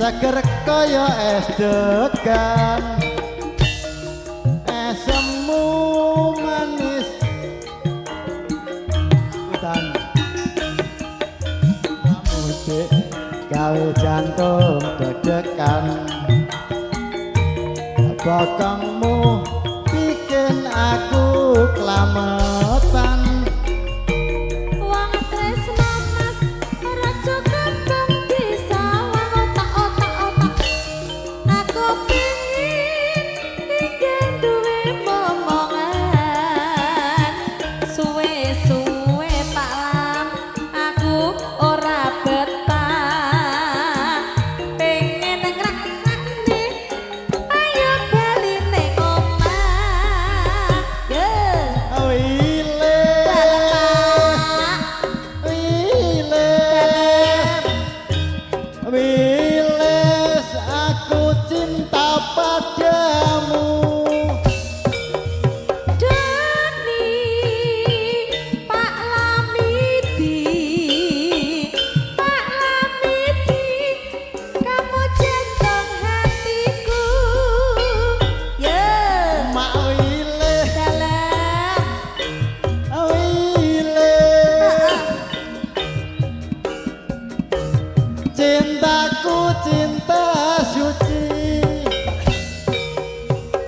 seger kaya es degan semu manis hutan musik gawe jantung deg-degan bokongmu bikin aku kelametan wong tresno mas ora cukup bisa otak-otak aku pengin ingin duwe momongan suwe-suwe Pak Lam aku ora betah pengen ngrasakne ayo bali ning omah Wiles aku cinta padamu Dani Pak Lamidi Pak Lamidi kamu jantung hatiku ya Mak Wiles dalam Wiles cintaku cinta suci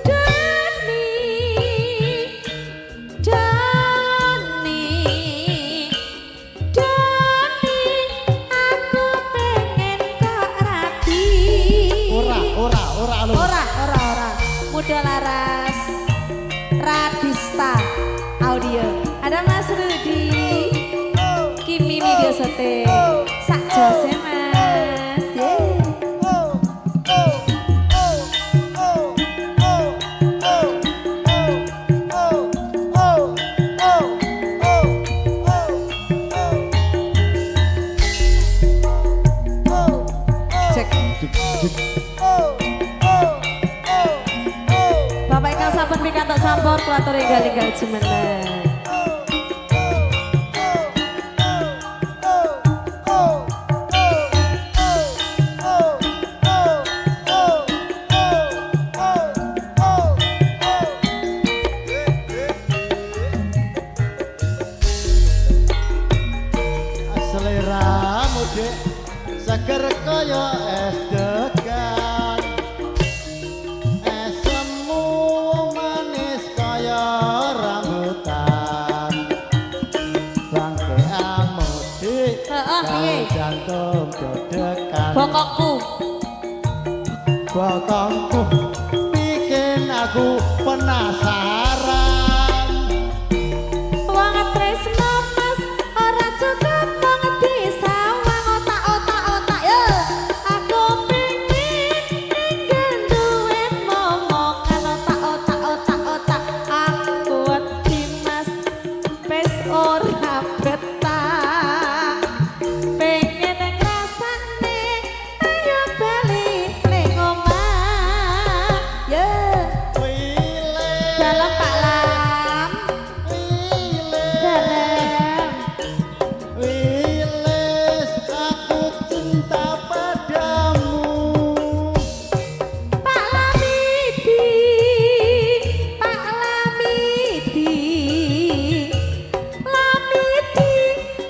Dani Dani Dani aku pengen kok rapi ora lu ora muda laras Radista audio ada Mas Rudi Kimi video syuting sak jose Mas cek Bapak ingkang sampun pikantuk sampur kuatur enggal-enggal jumeneng seleramu dek seger kaya es degan semu manis kaya rambutan bangkeanmu dik piye? jantung deg-degan bokokku bokongku bikin aku penasaran wong tresno mas ora cukup mung disawang otak-otak yo aku pengin ingin duwe momongan otak aku wedi mas wis ora betah pengen ngrasakne ayo bali ning omah yo dalam Pak Lam dalam Wiles aku cinta padamu Pak Lamidi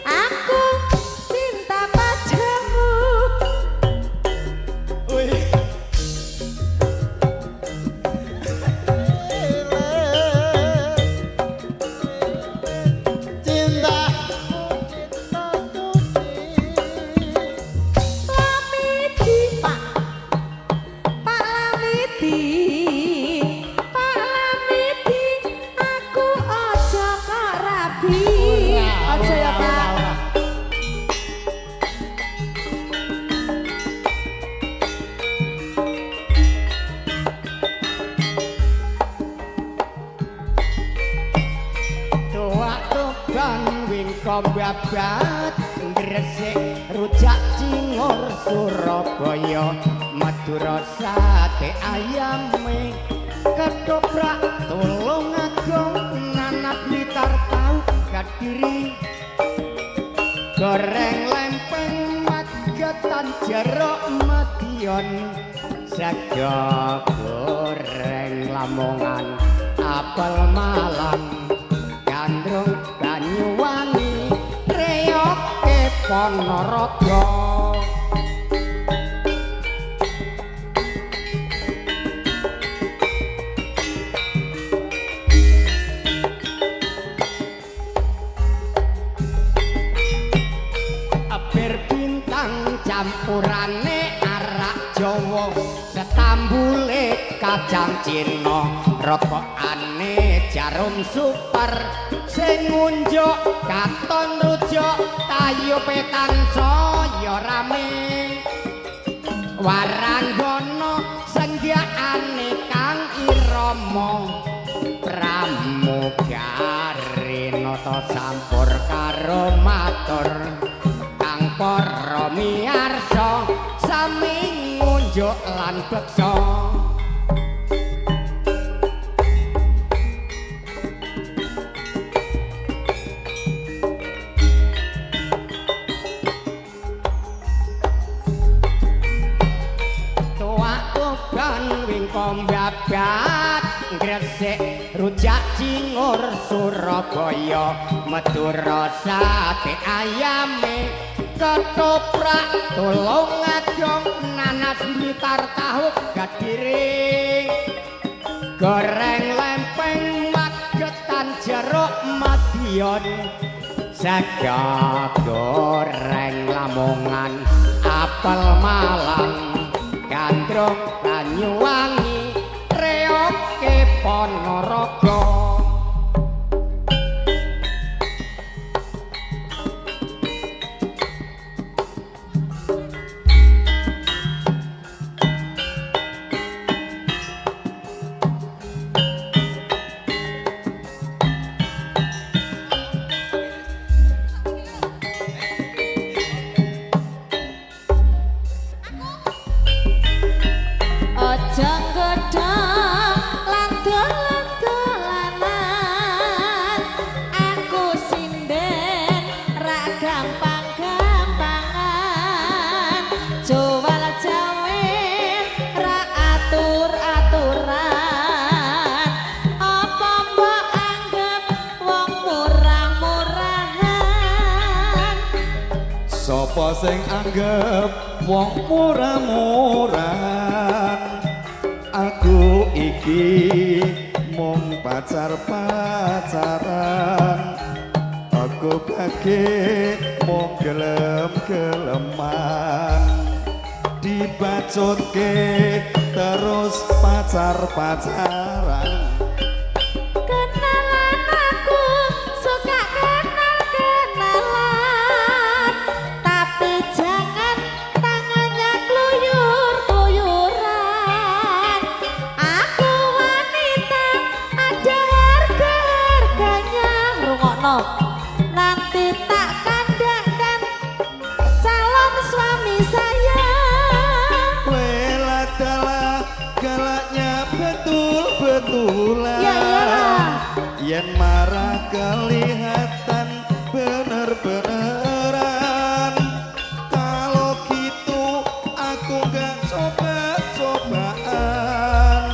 aku cinta padamu Wih. Cinta Lamidi Pak Lamidi aku aja kok rabi aja ya Pak Tuak tuban wingkong babat Gresik rujak cingur Surabaya Madura sate ayame ketoprak tulung agung nanap blitar tahu kadiri goreng lempeng magetan jeruk mati Madiun sego goreng Lamongan apel Malang gandrung Banyuwangi reyoke Ponorogo campurane arak Jawa setambule kacang Cina rokokane jarum super sing ngunjuk katon rujuk tayu petan saya rame waranggana senggaane Kang Irama pramugari nata campur karo matur para miyarsa sami ngunjuk lan beksa tuwak-tuban wingko mbabat Gresik rujak Cingur Surabaya Madura sate ayame ketoprak tulung adong nanas blitar tahu gadire goreng lempeng magetan jeruk Madiun sego goreng Lamongan apel Malang gandrung Banyuwangi reyoke Ponorogo Sapa sing anggap wong murah-murahan aku iki mung pacar-pacaran aku bagi mung gelem-geleman dibacutke terus pacar-pacaran nanti tak kandangkan calon suami saya. Weladalah galaknya betul-betulan Ya iyalah. Yen marah kelihatan bener-beneran kalau gitu aku gak coba-cobaan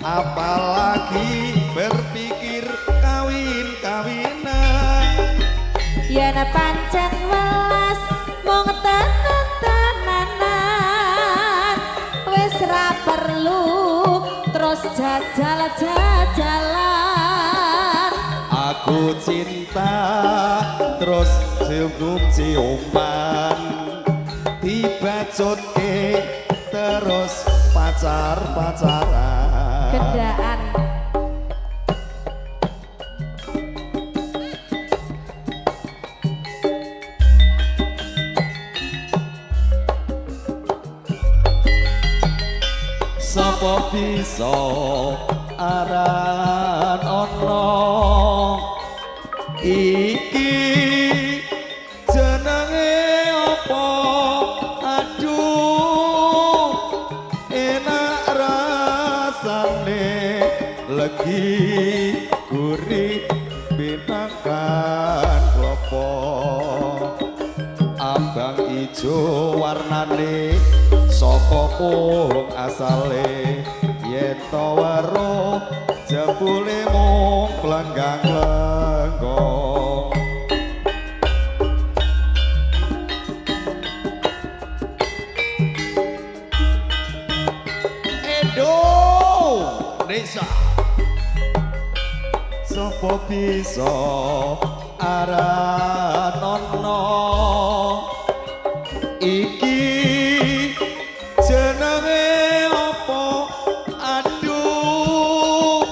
apalagi berpikir kawin-kawinan yen pancen welas mung tenan-tenanan wis ra perlu terus jajal-jajalan aku cinta terus cium-ciuman dibacutke terus pacar-pacaran gendaan sapa bisa aran ana iki jenenge apa aduh enak rasane legi gurih binakan klopo abang ijo warnane saka pohong asale yen to weruh jebule mung lenggang-lenggong Edo Desa sapa bisa aranono iki jenenge apa aduh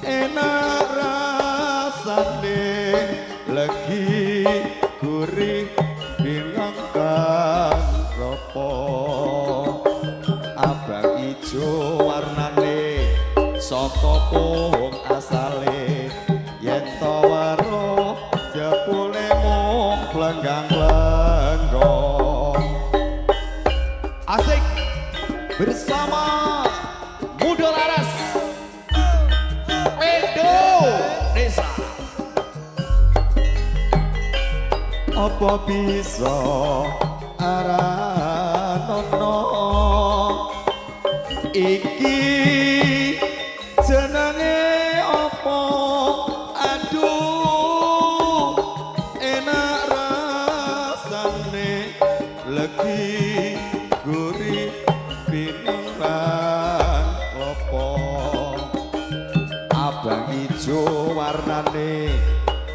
enak rasane legi gurih binangkan ropo abang ijo warnane saka pohong asale yen to weruh jebule mung lenggang-lenggong asik bersama Muda Laras Edo Desa apa bisa aranono iki jenenge apa aduh enak rasane legi gurih binang klopo abang ijo warnane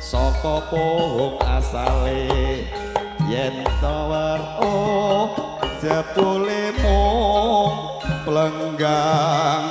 saka pohong asale yen to weruh jebule mung plenggang